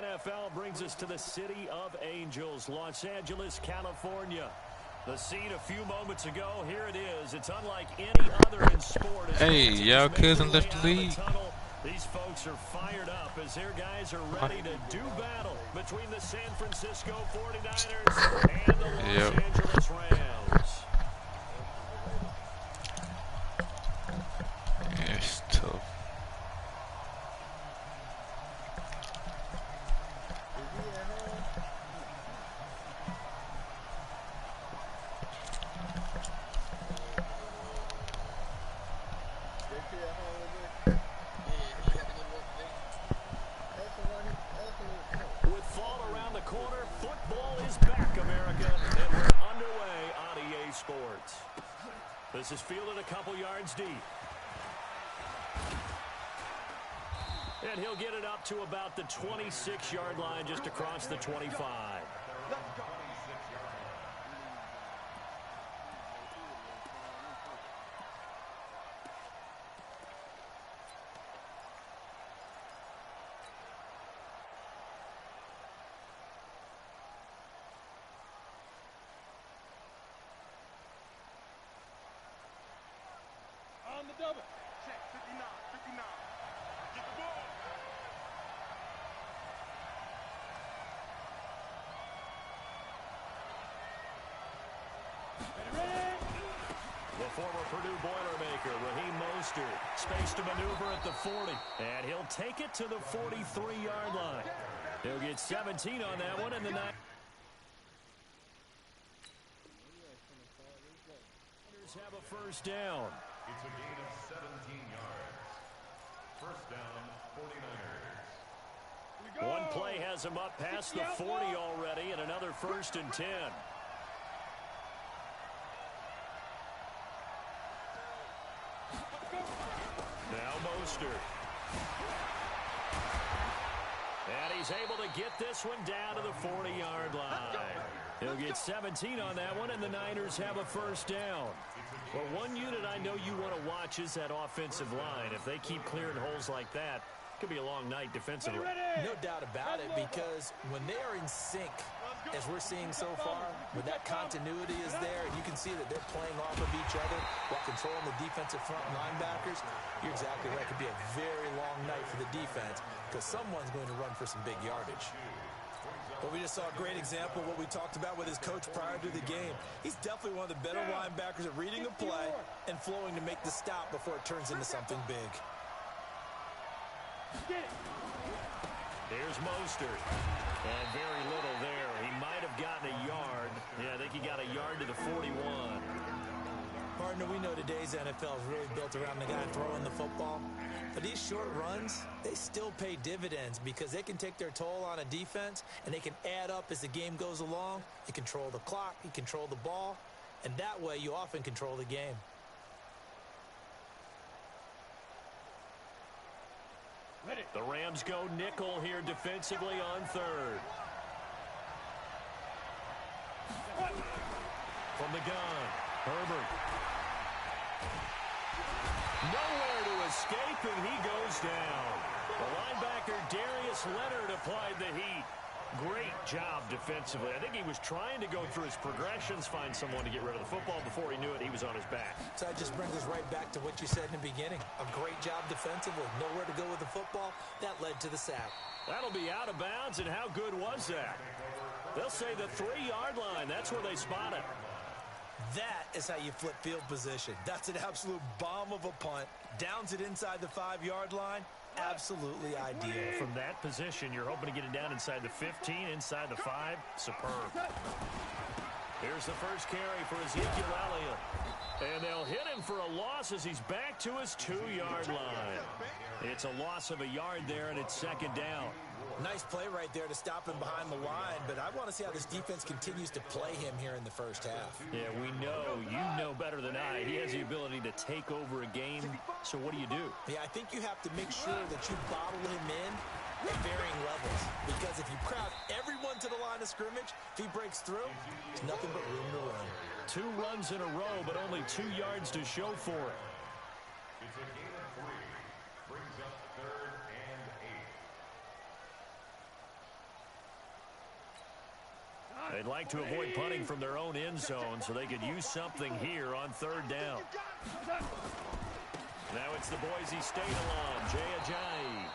NFL brings us to the City of Angels, Los Angeles, California. The scene a few moments ago, here it is. It's unlike any other in sport. Hey, y'all cousin left the league. These folks are fired up as their guys are ready to do battle between the San Francisco 49ers and the Los Angeles Rams. Yeah, it's tough. With fall around the corner, football is back, America, and we're underway on EA Sports. This is fielded a couple yards deep. And he'll get it up to about the 26-yard line, just across the 25. On the double. Check 59, 59. Get the ball. The former Purdue Boilermaker, Raheem Mostert, space to maneuver at the 40. And he'll take it to the 43-yard line. He'll get 17 on that one, and the Niners have a first down. It's a gain of 17 yards. First down, 49ers. One play has him up past the 40 already, and another 1st and 10. Now Mostert. And he's able to get this one down to the 40-yard line. He'll get 17 on that one, and the Niners have a first down. Well, one unit I know you want to watch is that offensive line. If they keep clearing holes like that, it could be a long night defensively. No doubt about it, because when they are in sync, as we're seeing so far, when that continuity is there, and you can see that they're playing off of each other while controlling the defensive front linebackers, you're exactly right. It could be a very long night for the defense because someone's going to run for some big yardage. Well, we just saw a great example of what we talked about with his coach prior to the game. He's definitely one of the better linebackers at reading a play and flowing to make the stop before it turns into something big. There's Mostert. And very little there. He might have gotten a yard. Yeah, I think he got a yard to the 41. Partner, we know today's NFL is really built around the guy throwing the football. But these short runs, they still pay dividends because they can take their toll on a defense and they can add up as the game goes along. You control the clock, you control the ball, and that way you often control the game. The Rams go nickel here defensively on 3rd. From the gun, Herbert. Nowhere to escape, and he goes down. The linebacker Darius Leonard applied the heat. Great job defensively. I think he was trying to go through his progressions, find someone to get rid of the football. Before he knew it, he was on his back. So that just brings us right back to what you said in the beginning. A great job defensively. Nowhere to go with the football. That led to the sack. That'll be out of bounds, and how good was that? They'll say the 3-yard line. That's where they spot it. That is how you flip field position. That's an absolute bomb of a punt. Downs it inside the 5-yard line. Absolutely ideal. From that position, you're hoping to get it down inside the 15, inside the 5. Superb. Here's the first carry for Ezekiel Elliott. And they'll hit him for a loss as he's back to his 2-yard line. It's a loss of a yard there, and it's 2nd down. Nice play right there to stop him behind the line, but I want to see how this defense continues to play him here in the first half. Yeah, we know. You know better than I. He has the ability to take over a game, so what do? Yeah, I think you have to make sure that you bottle him in at varying levels, because if you crowd everyone to the line of scrimmage, if he breaks through, there's nothing but room to run. 2 runs in a row, but only 2 yards to show for it. It's a gain of 3. Brings up 3rd and 8. They'd like to avoid punting from their own end zone so they could use something here on third down. Now it's the Boise State alum, Jay Ajayi.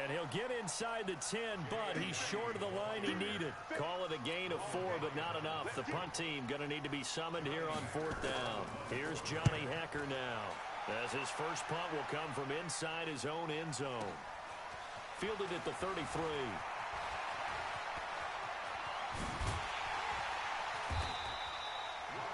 And he'll get inside the 10, but he's short of the line he needed. Call it a gain of 4, but not enough. The punt team going to need to be summoned here on fourth down. Here's Johnny Hekker now, as his first punt will come from inside his own end zone. Fielded at the 33.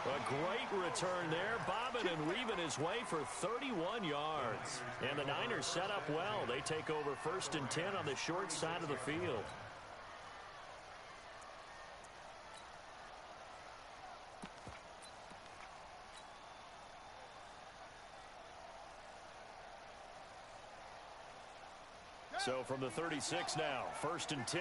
A great return there, bobbing and weaving his way for 31 yards. And the Niners set up well. They take over 1st and 10 on the short side of the field. So from the 36 now, 1st and 10.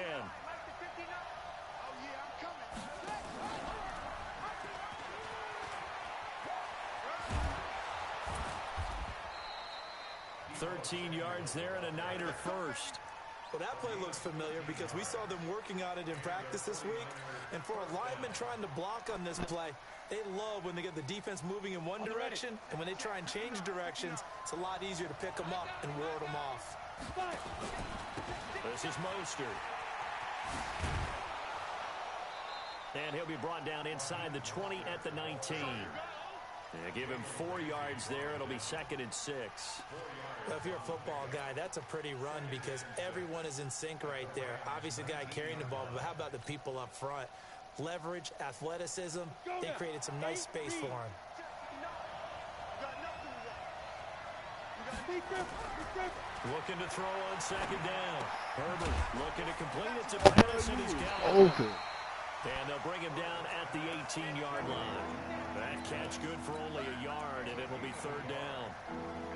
13 yards there and a Niner first. Well, that play looks familiar because we saw them working on it in practice this week. And for a lineman trying to block on this play, they love when they get the defense moving in one direction. And when they try and change directions, it's a lot easier to pick them up and ward them off. This is Mostert. And he'll be brought down inside the 20 at the 19. They give him 4 yards there. It'll be 2nd and 6. Well, if you're a football guy, that's a pretty run because everyone is in sync right there. Obviously, the guy carrying the ball, but how about the people up front? Leverage, athleticism, they created some nice space for him. Looking to throw on 2nd down. Herbert looking to complete it to Patterson. He's got and they'll bring him down at the 18-yard line. That catch good for only a yard, and it'll be 3rd down.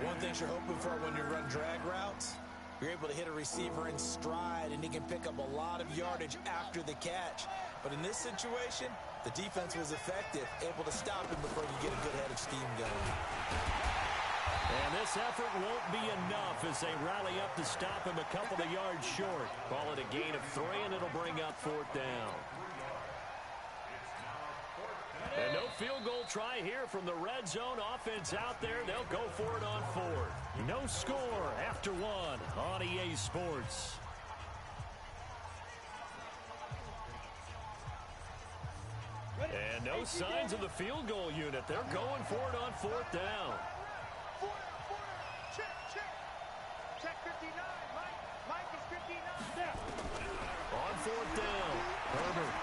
One thing you're hoping for when you run drag routes, you're able to hit a receiver in stride, and he can pick up a lot of yardage after the catch. But in this situation, the defense was effective, able to stop him before you get a good head of steam going. And this effort won't be enough as they rally up to stop him a couple of yards short. Call it a gain of 3, and it'll bring up 4th down. And no field goal try here from the red zone offense out there. They'll go for it on 4th. No score after 1 on EA Sports. And no signs of the field goal unit. They're going for it on 4th down. Check 59. Mike is 59. On 4th down, Herbert.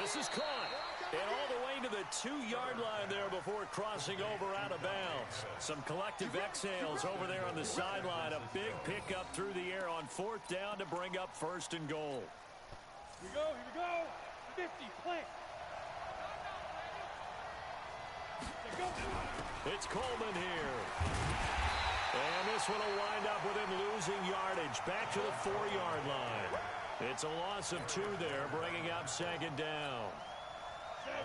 This is caught. And all the way to the 2-yard line there before crossing over out of bounds. Some collective exhales over there on the sideline. A big pickup through the air on 4th down to bring up 1st and goal. Here we go. 50, play. It's Coleman here. And this one will wind up with him losing yardage. Back to the 4-yard line. It's a loss of 2 there, bringing up 2nd down.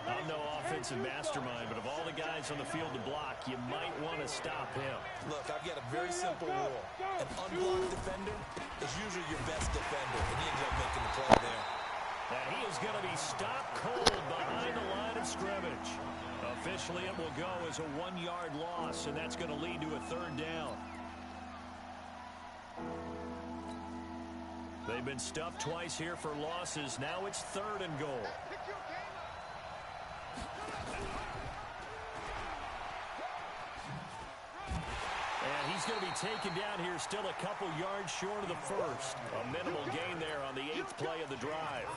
I'm no offensive mastermind, but of all the guys on the field to block, you might want to stop him. Look, I've got a very simple rule. An unblocked defender is usually your best defender, and he ended up making the play there. And he is going to be stopped cold behind the line of scrimmage. Officially, it will go as a 1-yard loss, and that's going to lead to a 3rd down. They've been stuffed twice here for losses. Now it's 3rd and goal. And he's going to be taken down here still a couple yards short of the 1st. A minimal gain there on the 8th play of the drive.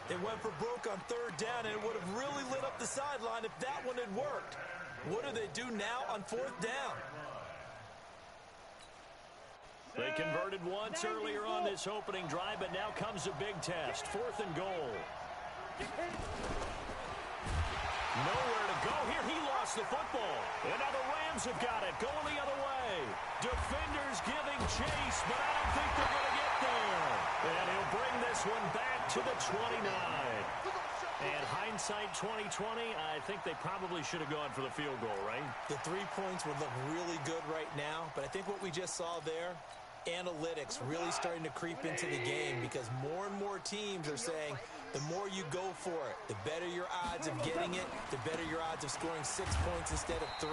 They went for broke on 3rd down, and it would have really lit up the sideline if that one had worked. What do they do now on 4th down? They converted once earlier on this opening drive, but now comes a big test. 4th and goal. Nowhere to go here. He lost the football. And now the Rams have got it. Going the other way. Defenders giving chase, but I don't think they're going to get there. And he'll bring this one back to the 29. And hindsight 2020, I think they probably should have gone for the field goal, right? The 3 points would look really good right now, but I think what we just saw there, analytics really starting to creep into the game because more and more teams are saying the more you go for it, the better your odds of getting it, the better your odds of scoring 6 points instead of 3.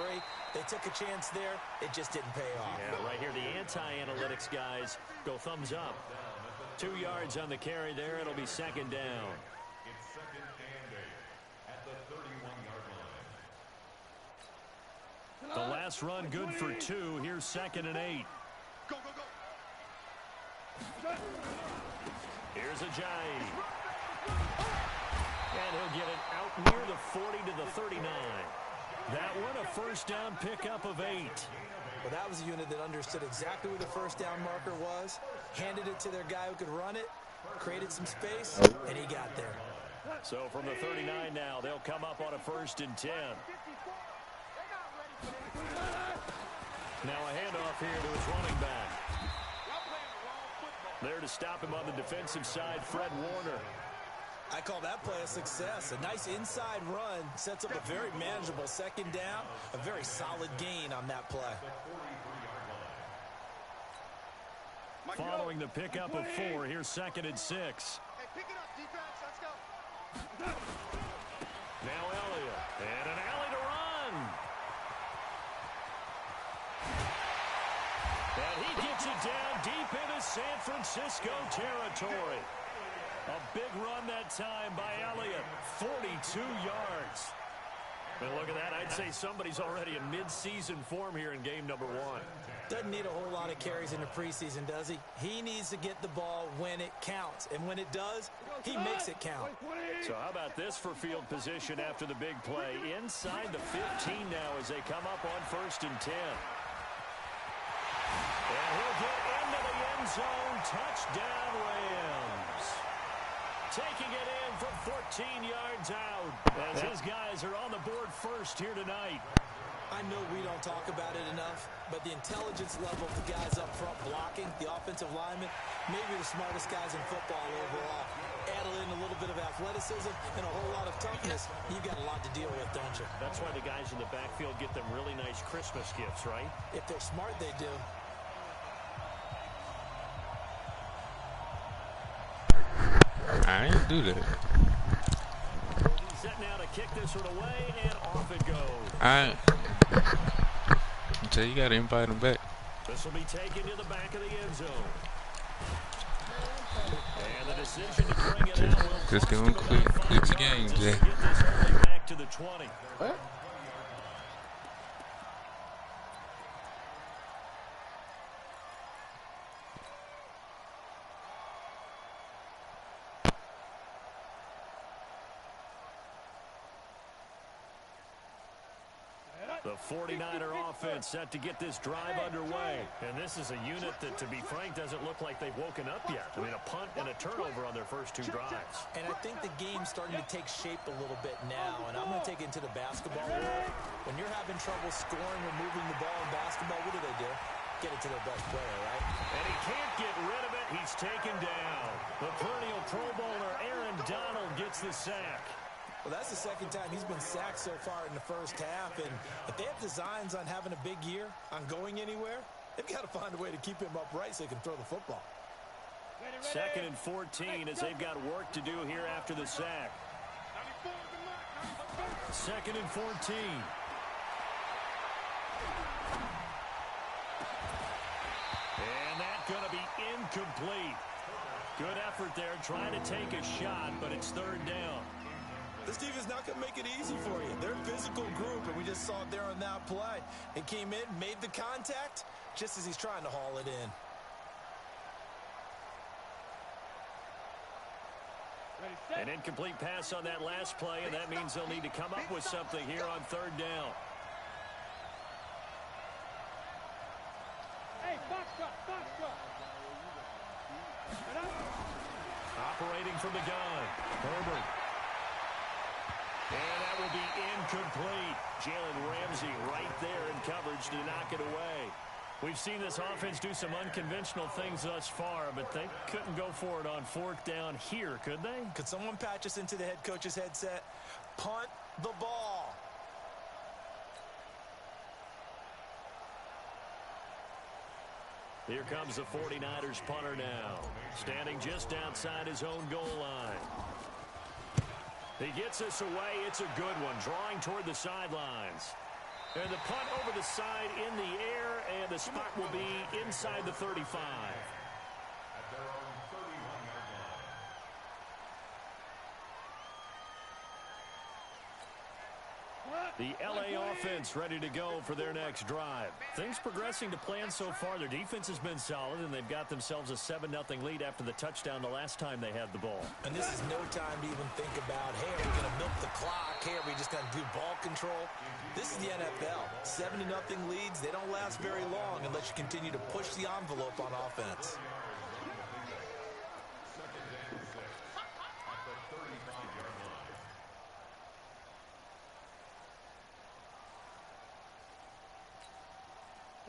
They took a chance there. It just didn't pay off. Yeah, right here, the anti-analytics guys go thumbs up. 2 yards on the carry there. It'll be second down. It's second and 8 at the 31-yard line. The last run good for 2. Here's second and 8. Go, go, go. Here's Ajayi. And he'll get it out near the 40 to the 39. That one a first down pickup of 8. Well, that was a unit that understood exactly where the first down marker was, handed it to their guy who could run it, created some space, and he got there. So from the 39 now, they'll come up on a first and 10. Now a handoff here to his running back. There to stop him on the defensive side, Fred Warner. I call that play a success. A nice inside run sets up a very manageable second down, a very solid gain on that play. Following the pickup of 4, here's second and 6. Hey, pick it up, defense. Let's go. Now Elliott, and an alley to run. And he gets it down deep into San Francisco territory. A big run that time by Elliott, 42 yards. And look at that. I'd say somebody's already in mid-season form here in game number 1. Doesn't need a whole lot of carries in the preseason, does he? He needs to get the ball when it counts. And when it does, he makes it count. So how about this for field position after the big play? Inside the 15 now as they come up on first and 10. And he'll get into the end zone. Touchdown, Rams. Taking it in from 14 yards out as his guys are on the board first here tonight. I know we don't talk about it enough, but the intelligence level of the guys up front blocking, the offensive linemen, maybe the smartest guys in football overall. Add in a little bit of athleticism and a whole lot of toughness, you've got a lot to deal with, don't you? That's why the guys in the backfield get them really nice Christmas gifts, right? If they're smart, they do. I ain't do that. Set now to kick this one away, and off it goes. So you gotta invite him back. This will be taken to the back of the end zone. And the decision to bring it out will Just cost go him and about 5 quit the yards game, as Jay. they get this early back to the 20. What? The 49er offense set to get this drive underway. And this is a unit that, to be frank, doesn't look like they've woken up yet. I mean, a punt and a turnover on their first 2 drives. And I think the game's starting to take shape a little bit now, and I'm going to take it into the basketball world. When you're having trouble scoring or moving the ball in basketball, what do? Get it to their best player, right? And he can't get rid of it. He's taken down. The perennial Pro Bowler Aaron Donald gets the sack. Well, that's the second time he's been sacked so far in the first half, and if they have designs on having a big year, on going anywhere, they've got to find a way to keep him upright so they can throw the football. Second and 14 as they've got work to do here after the sack. Second and 14. And that's going to be incomplete. Good effort there trying to take a shot, but it's third down. This defense not going to make it easy for you. They're a physical group, and we just saw it there on that play. It came in, made the contact, just as he's trying to haul it in. An incomplete pass on that last play, and that means they'll need to come up with something here on third down. Operating from the gun, Herbert. And that will be incomplete. Jalen Ramsey right there in coverage to knock it away. We've seen this offense do some unconventional things thus far, but they couldn't go for it on fourth down here, could they? Could someone patch us into the head coach's headset? Punt the ball. Here comes the 49ers punter now, standing just outside his own goal line. He gets this away. It's a good one, drawing toward the sidelines. And the punt over the side in the air, and the spot will be inside the 35. At their own 31-yard line. The LA offense ready to go for their next drive. Things progressing to plan so far. Their defense has been solid, and they've got themselves a 7-0 lead after the touchdown the last time they had the ball. And this is no time to even think about, hey, are we going to milk the clock? Hey, are we just going to do ball control? This is the NFL. 7-0 leads, they don't last very long unless you continue to push the envelope on offense. Second and 6 at the 35-yard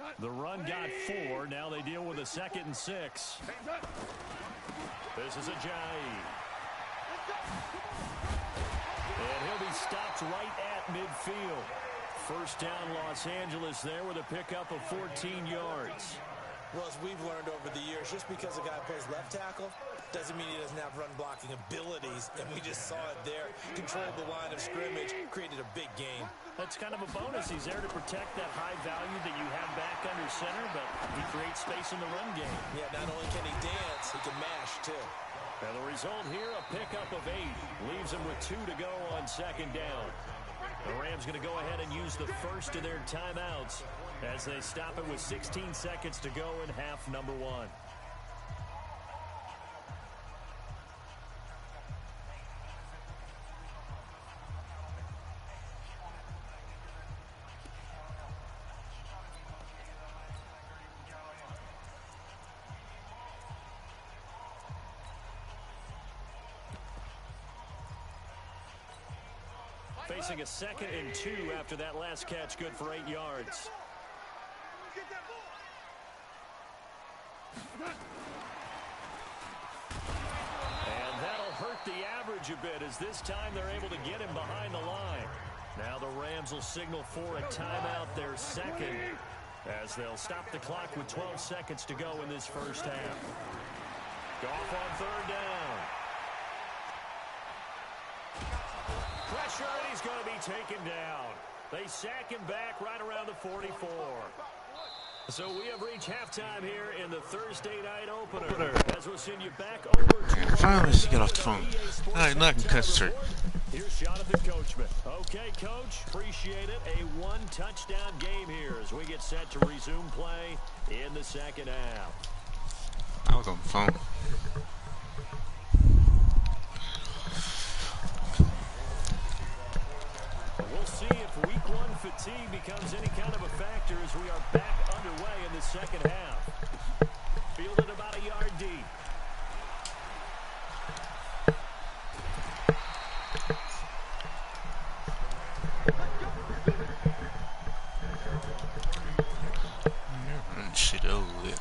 line. The run got 4. Now they deal with a 2nd and 6. This is Ajayi. And he'll be stopped right at midfield. First down, Los Angeles there with a pickup of 14 yards. Well, as we've learned over the years, just because a guy plays left tackle doesn't mean he doesn't have run-blocking abilities, and we just saw it there. Controlled the line of scrimmage, created a big gain. That's kind of a bonus. He's there to protect that high value that you have back under center, but he creates space in the run game. Yeah, not only can he dance, he can mash, too. And the result here, a pickup of 8. Leaves him with 2 to go on 2nd down. The Rams going to go ahead and use the first of their timeouts as they stop it with 16 seconds to go in half number 1. Facing a 2nd and 2 after that last catch, good for 8 yards. And that'll hurt the average a bit, as this time they're able to get him behind the line. Now the Rams will signal for a timeout, their 2nd, as they'll stop the clock with 12 seconds to go in this first half. Goff on 3rd down. Pressure, and he's going to be taken down. They sack him back right around the 44. So we have reached halftime here in the Thursday night opener. As we'll send you back over to Finally, she got off the phone. Alright, now I can concentrate. Here's Jonathan Coachman. Okay, Coach, appreciate it. A 1-touchdown game here as we get set to resume play in the 2nd half. I was on the phone. We'll see if week 1 fatigue becomes any kind of a factor as we are back underway in the 2nd half. Fielded about a yard deep. Shit over with.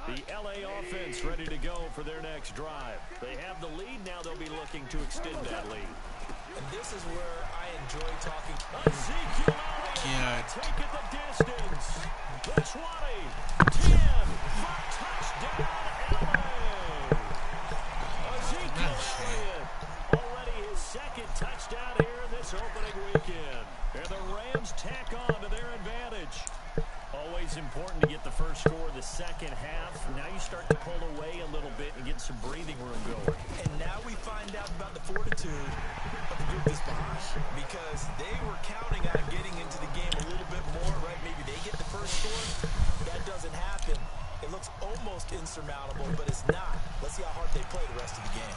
The LA offense ready to go for their next drive. They have the lead. Now they'll be looking to extend that lead. And this is where I enjoy talking. Ezekiel God. taking the distance. The 20, 10, for touchdown, LA. Ezekiel Elliott, already his 2nd touchdown here in this opening weekend. And the Rams tack on to their advantage. Always important to get the first score of the 2nd half. Now you start to pull away a little bit and get some breathing room going. And now we find out about the fortitude of the group that's behind, because they were counting on getting into the game a little bit more, right? Maybe they get the first score. That doesn't happen. It looks almost insurmountable, but it's not. Let's see how hard they play the rest of the game.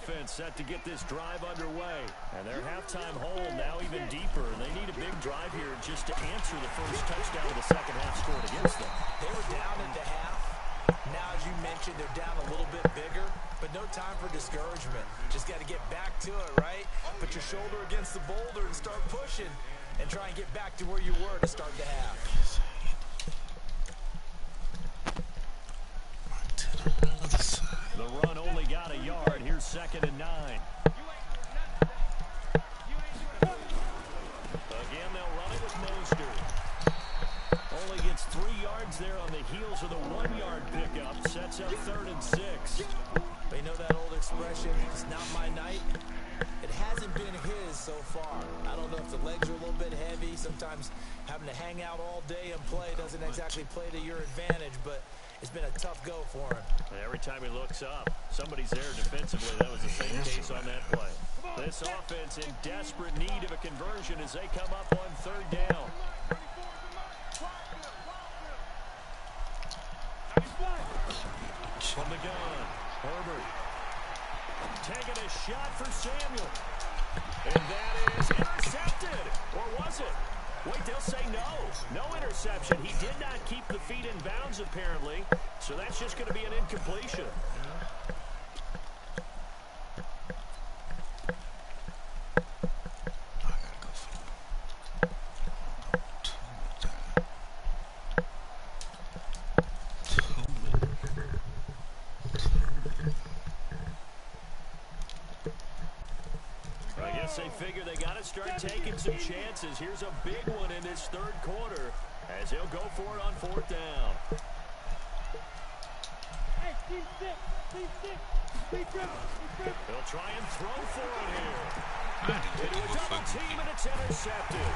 offense set to get this drive underway. And their halftime hole now even deeper. And they need a big drive here just to answer the first touchdown of the second half scored against them. They were down at the half. Now, as you mentioned, they're down a little bit bigger, but no time for discouragement. Just got to get back to it, right? Put your shoulder against the boulder and start pushing and try and get back to where you were to start the half. The run only got a yard. Here's 2nd and 9. Again, they'll run it with Mostert. Only gets 3 yards there on the heels of the 1-yard pickup. Sets up 3rd and 6. You know that old expression, it's not my night? It hasn't been his so far. I don't know if the legs are a little bit heavy. Sometimes having to hang out all day and play doesn't exactly play to your advantage, but it's been a tough go for him. And every time he looks up, somebody's there defensively. That was the same case on that play. This offense in desperate need of a conversion as they come up on 3rd down. From the gun, Herbert taking a shot for Samuel. And that is intercepted. Or was it? Wait, they'll say no. No interception. He did not keep the feet in bounds, apparently. So that's just going to be an incompletion. They figure they got to start taking some chances. Here's a big one in this 3rd quarter as they'll go for it on 4th down. They'll try and throw for it here. Into a double team, and it's intercepted.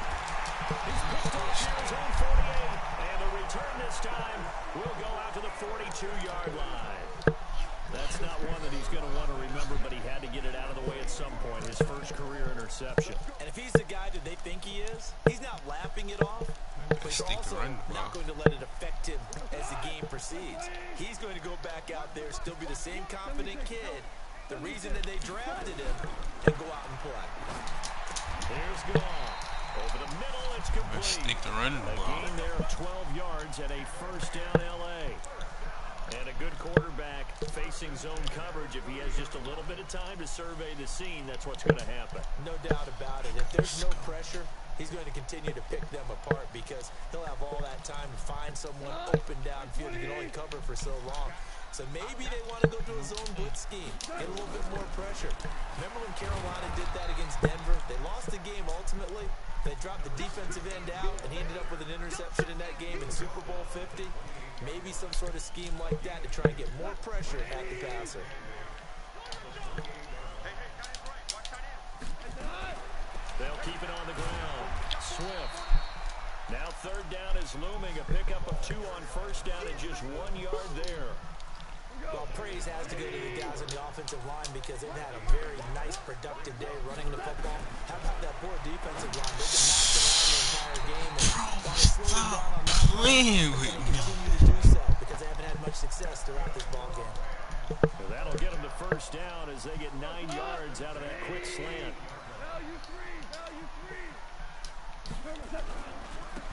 He's picked off near his own 48, and the return this time will go out to the 42-yard line. That's not one that he's going to want to remember, but he had to get it out of the way at some point. His first career interception. And if he's the guy that they think he is, he's not laughing it off, but he's also not going to let it affect him as the game proceeds. He's going to go back out there, still be the same confident kid, the reason that they drafted him, and go out and play. Here's Goff. Over the middle, it's complete. A gain there of 12 yards and a 1st down L.A. And a good quarterback facing zone coverage. If he has just a little bit of time to survey the scene, that's what's going to happen. No doubt about it. If there's no pressure, he's going to continue to pick them apart because he'll have all that time to find someone open downfield. He can only cover for so long. So maybe they want to go to a zone blitz scheme, get a little bit more pressure. Remember when Carolina did that against Denver? They lost the game ultimately. They dropped the defensive end out, and he ended up with an interception in that game in Super Bowl 50. Maybe some sort of scheme like that to try and get more pressure at the passer. They'll keep it on the ground. Swift. Now 3rd down is looming. A pickup of 2 on 1st down and just 1 yard there. Well, praise has to go to the guys on the offensive line because they've had a very nice, productive day running the football. How about that poor defensive line? They've been knocked around the entire game. And while they slowed them down on that playing with me. Continue to do so because they haven't had much success throughout this ball game. So that'll get them to 1st down as they get 9 yards out of that quick slant.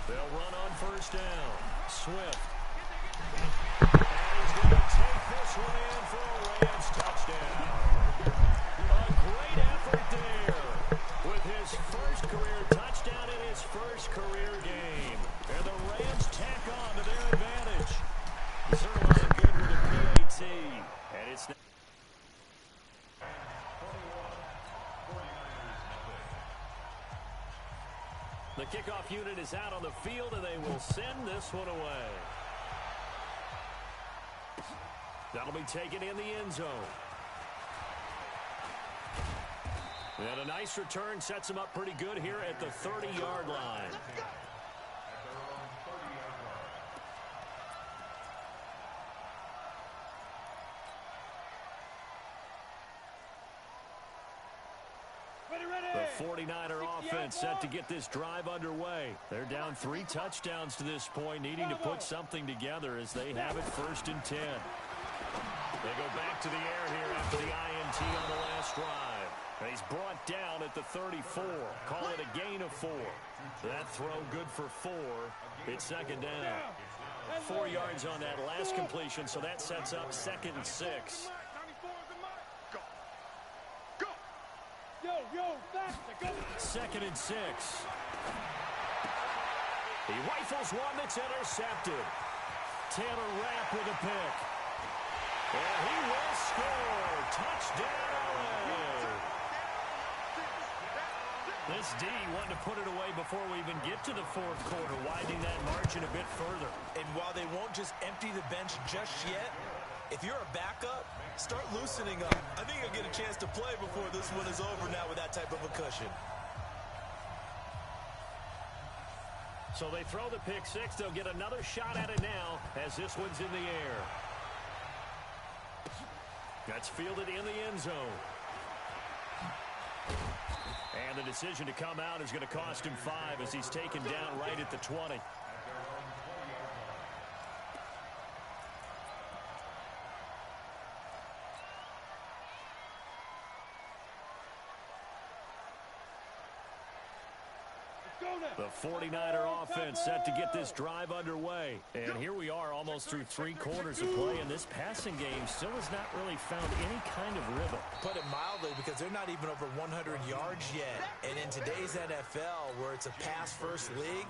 They'll run on 1st down. Swift. And he's going to take this one in for a Rams touchdown. A great effort there with his first career touchdown in his first career game. And the Rams tack on to their advantage. Zerline good with a PAT. And it's the kickoff unit is out on the field, and they will send this one away. That'll be taken in the end zone. And a nice return sets him up pretty good here at the 30-yard line. The 49er offense set to get this drive underway. They're down 3 touchdowns to this point, needing to put something together as they have it 1st and 10. They go back to the air here after the INT on the last drive. And he's brought down at the 34. Call it a gain of 4. That throw good for 4. It's second down. 4 yards on that last completion, so that sets up 2nd and 6. Second and 6. He rifles one that's intercepted. Taylor Rapp with a pick. And he will score. Touchdown, LA. This D wanted to put it away before we even get to the 4th quarter, widening that margin a bit further. And while they won't just empty the bench just yet, if you're a backup, start loosening up. I think you'll get a chance to play before this one is over now with that type of a cushion. So they throw the pick 6. They'll get another shot at it now as this one's in the air. That's fielded in the end zone. And the decision to come out is going to cost him 5 as he's taken down right at the 20. The 49er offense set to get this drive underway. And here we are almost through 3 quarters of play, and this passing game still has not really found any kind of rhythm. Put it mildly, because they're not even over 100 yards yet. And in today's NFL, where it's a pass-first league,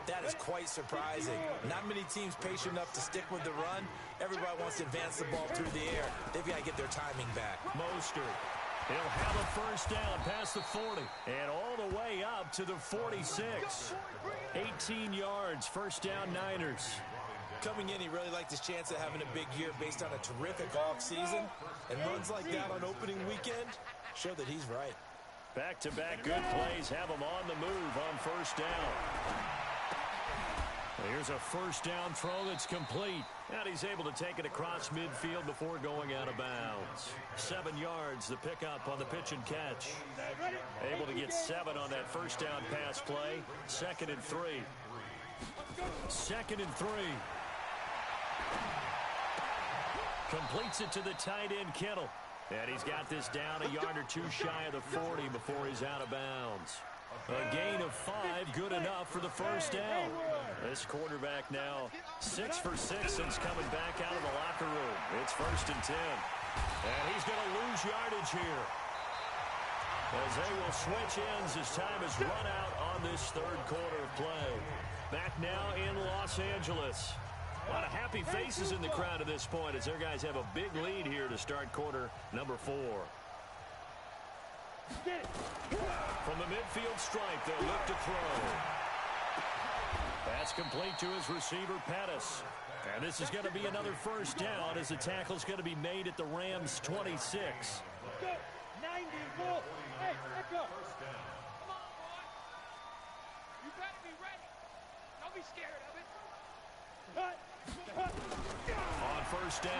that is quite surprising. Not many teams patient enough to stick with the run. Everybody wants to advance the ball through the air. They've got to get their timing back. Mostert. He'll have a first down past the 40 and all the way up to the 46. 18 yards, first down Niners. Coming in, he really liked his chance of having a big year based on a terrific offseason. And runs like that on opening weekend show that he's right. Back-to-back good plays have him on the move on first down. Here's a first down throw that's complete. And he's able to take it across midfield before going out of bounds. 7 yards, the pickup on the pitch and catch. Able to get 7 on that first down pass play. 2nd and 3. 2nd and 3. Completes it to the tight end, Kittle. And he's got this down a yard or 2 shy of the 40 before he's out of bounds. A gain of 5, good enough for the first down. This quarterback now 6 for 6 since coming back out of the locker room. It's 1st and 10. And he's going to lose yardage here, as they will switch ends as time has run out on this 3rd quarter of play. Back now in Los Angeles. A lot of happy faces in the crowd at this point as their guys have a big lead here to start quarter number 4. From the midfield stripe, they'll look to throw. That's complete to his receiver, Pettis. And this is going to be another first down as the tackle's going to be made at the Rams' 26. 90, ball. Hey, let's go. Come on, boy. You better be ready. Don't be scared of it. On first down,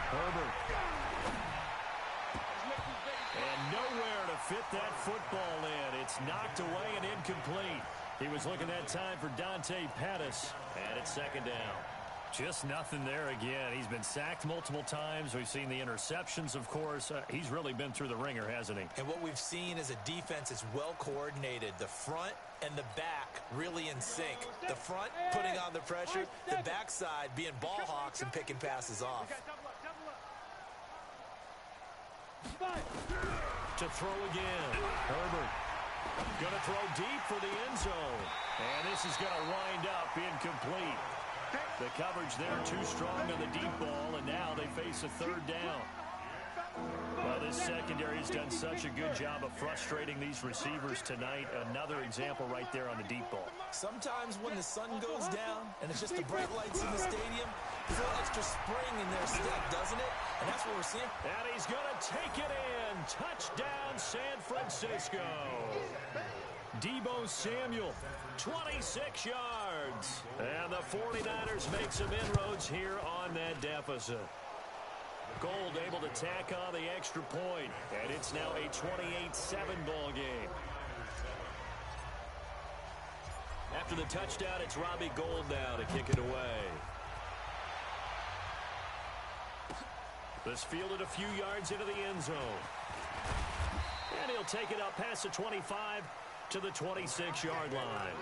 Herbert. And nowhere to fit that football in. It's knocked away and incomplete. He was looking that time for Dante Pettis, and it's 2nd down. Just nothing there again. He's been sacked multiple times. We've seen the interceptions, of course. He's really been through the ringer, hasn't he? And what we've seen is a defense that's well coordinated. The front and the back really in sync. The front putting on the pressure, the backside being ball hawks and picking passes off. To throw again. Herbert going to throw deep for the end zone. And this is going to wind up incomplete. The coverage there too strong on the deep ball, and now they face a 3rd down. Well, this secondary has done such a good job of frustrating these receivers tonight. Another example right there on the deep ball. Sometimes when the sun goes down and it's just the bright lights in the stadium, there's a little extra spring in their step, doesn't it? And that's what we're seeing. And he's going to take it in. Touchdown, San Francisco. Deebo Samuel, 26 yards. And the 49ers make some inroads here on that deficit. Gold able to tack on the extra point, and it's now a 28-7 ball game. After the touchdown, it's Robbie Gould now to kick it away. This fielded a few yards into the end zone. And he'll take it up past the 25 to the 26-yard line.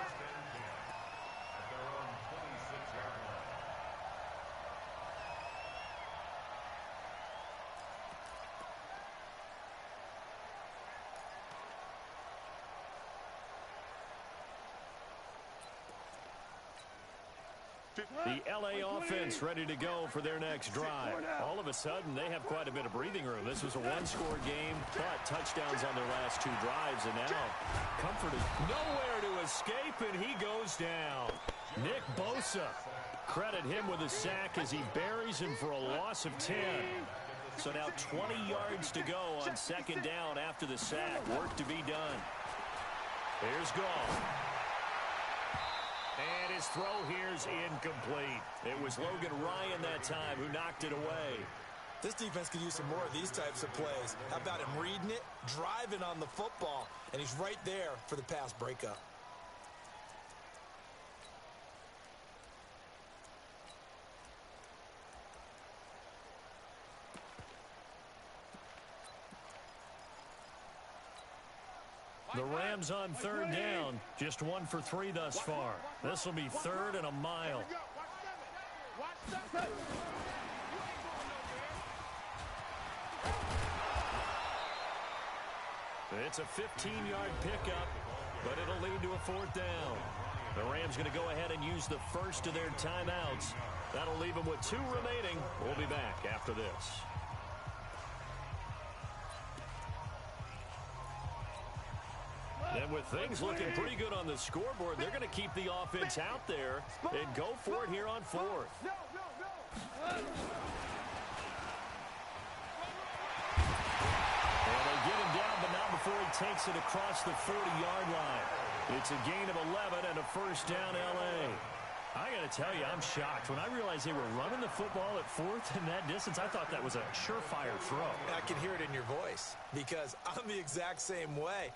The L.A. offense ready to go for their next drive. All of a sudden, they have quite a bit of breathing room. This was a one-score game, but touchdowns on their last two drives, and now Comfort is nowhere to escape, and he goes down. Nick Bosa, credit him with a sack as he buries him for a loss of 10. So now 20 yards to go on second down after the sack. Work to be done. Here's Goff. And his throw here's incomplete. It was Logan Ryan that time who knocked it away. This defense could use some more of these types of plays. How about him reading it, driving on the football, and he's right there for the pass breakup. The Rams on third down. Just 1 for 3 thus far. This will be third and a mile. It's a 15-yard pickup, but it'll lead to a fourth down. The Rams going to go ahead and use the first of their timeouts. That'll leave them with 2 remaining. We'll be back after this. And with things looking pretty good on the scoreboard, they're going to keep the offense out there and go for it here on fourth. And they get him down, but not before he takes it across the 40-yard line. It's a gain of 11 and a first down L.A. I got to tell you, I'm shocked. When I realized they were running the football at fourth in that distance, I thought that was a surefire throw. I can hear it in your voice because I'm the exact same way.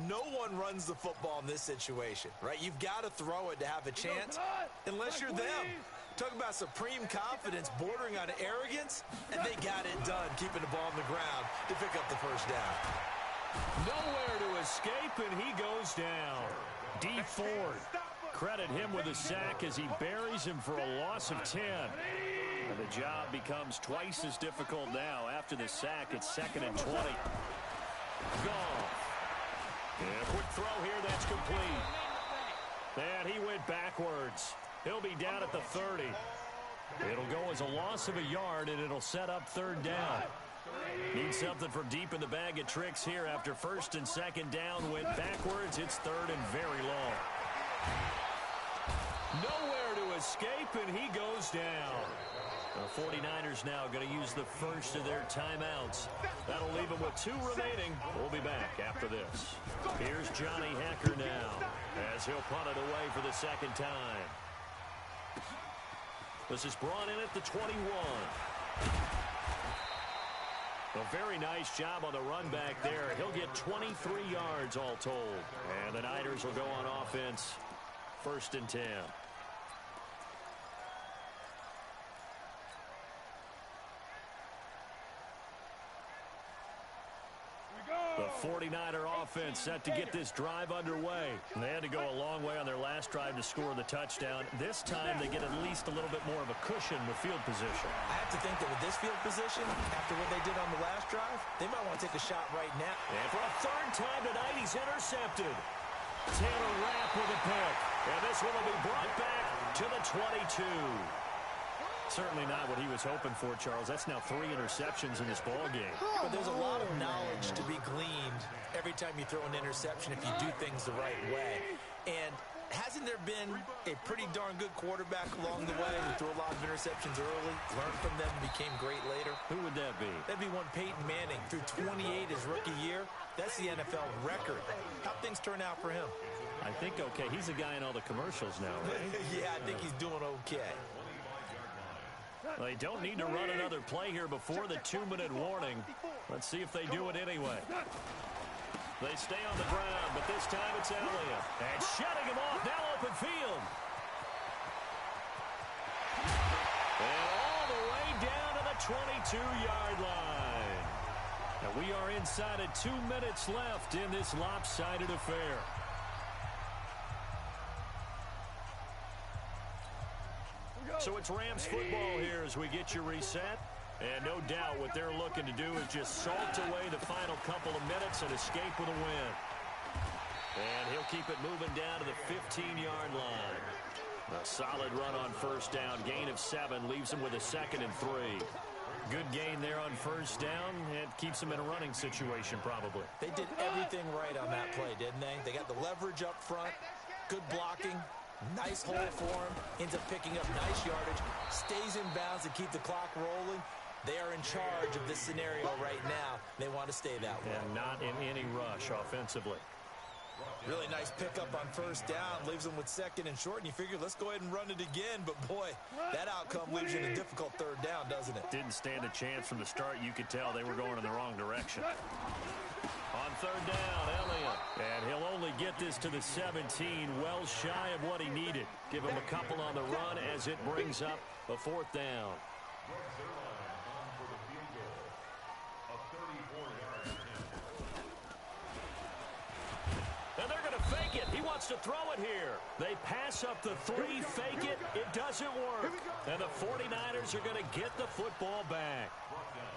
No one runs the football in this situation, right? You've got to throw it to have a chance unless you're them. Talk about supreme confidence bordering on arrogance, and they got it done, keeping the ball on the ground to pick up the first down. Nowhere to escape, and he goes down. Dee Ford. Credit him with a sack as he buries him for a loss of 10. And the job becomes twice as difficult now. After the sack, it's 2nd and 20. Gone. And a quick throw here, that's complete. And he went backwards. He'll be down at the 30. It'll go as a loss of a yard, and it'll set up third down. Need something from deep in the bag of tricks here after first and second down went backwards. It's third and very long. Nowhere to escape, and he goes down. The 49ers now going to use the first of their timeouts. That'll leave them with 2 remaining. We'll be back after this. Here's Johnny Hekker now as he'll punt it away for the second time. This is brought in at the 21. A very nice job on the run back there. He'll get 23 yards all told. And the Niners will go on offense. 1st and 10. The 49er offense set to get this drive underway. They had to go a long way on their last drive to score the touchdown. This time they get at least a little bit more of a cushion with field position. I have to think that with this field position, after what they did on the last drive, they might want to take a shot right now. And for a 3rd time tonight, he's intercepted. Taylor Rapp with a pick. And this one will be brought back to the 22. Certainly not what he was hoping for, Charles. That's now 3 interceptions in this ball game. But there's a lot of knowledge to be gleaned every time you throw an interception if you do things the right way. And hasn't there been a pretty darn good quarterback along the way who threw a lot of interceptions early, learned from them, became great later? Who would that be? That'd be one Peyton Manning. Threw 28 his rookie year. That's the NFL record. How'd things turn out for him? I think okay. He's a guy in all the commercials now, right? Yeah, I think he's doing okay. They don't need to run another play here before the 2-minute warning. Let's see if they do it anyway. They stay on the ground, but this time it's Elliott. And shutting him off, now open field. And all the way down to the 22-yard line. And we are inside of 2 minutes left in this lopsided affair. So it's Rams football here as we get you reset. And no doubt what they're looking to do is just salt away the final couple of minutes and escape with a win. And he'll keep it moving down to the 15-yard line. A solid run on first down. Gain of 7 leaves him with a 2nd and 3. Good gain there on first down. It keeps him in a running situation probably. They did everything right on that play, didn't they? They got the leverage up front, good blocking, nice hole for him, ends up picking up nice yardage, stays in bounds to keep the clock rolling. They are in charge of this scenario right now. They want to stay that way. And not in any rush offensively. Really nice pickup on first down. Leaves them with 2nd and short, and you figure, let's go ahead and run it again. But, boy, that outcome leaves you in a difficult 3rd down, doesn't it? Didn't stand a chance from the start. You could tell they were going in the wrong direction. On 3rd down, Elliott. And he'll only get this to the 17, well shy of what he needed. Give him a couple on the run as it brings up a 4th down. And they're going to fake it. He wants to throw it here. They pass up the 3, fake it. It doesn't work. And the 49ers are going to get the football back.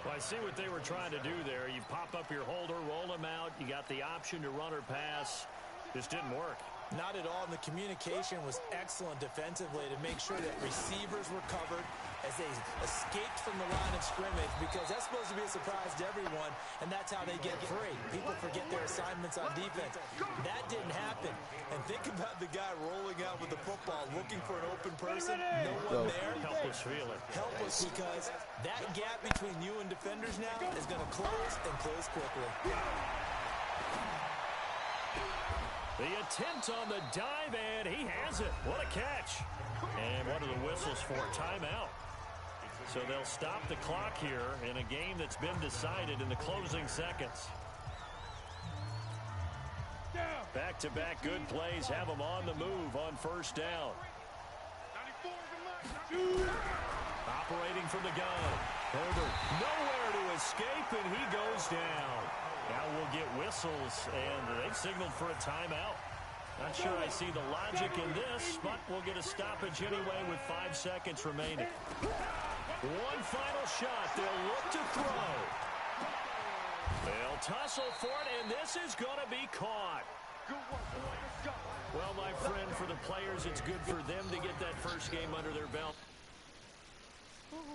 Well, I see what they were trying to do there. You pop up your holder, roll him out. You got the option to run or pass. This didn't work. Not at all. And the communication was excellent defensively to make sure that receivers were covered as they escaped from the line of scrimmage, because that's supposed to be a surprise to everyone, and that's how they get free. People forget their assignments on defense. That didn't happen. And think about the guy rolling out with the football, looking for an open person, no one there. Helpless feeling. Helpless, because that gap between you and defenders now is going to close and close quickly. The attempt on the dive, and he has it. What a catch. And what are the whistles for? Timeout. So they'll stop the clock here in a game that's been decided in the closing seconds. Back-to-back good plays have them on the move on first down. Operating from the gun. Herbert nowhere to escape, and he goes down. Now we'll get whistles, and they've signaled for a timeout. Not sure I see the logic in this, but we'll get a stoppage anyway with 5 seconds remaining. One final shot. They'll look to throw. They'll tussle for it, and this is going to be caught. Well, my friend, for the players, it's good for them to get that first game under their belt.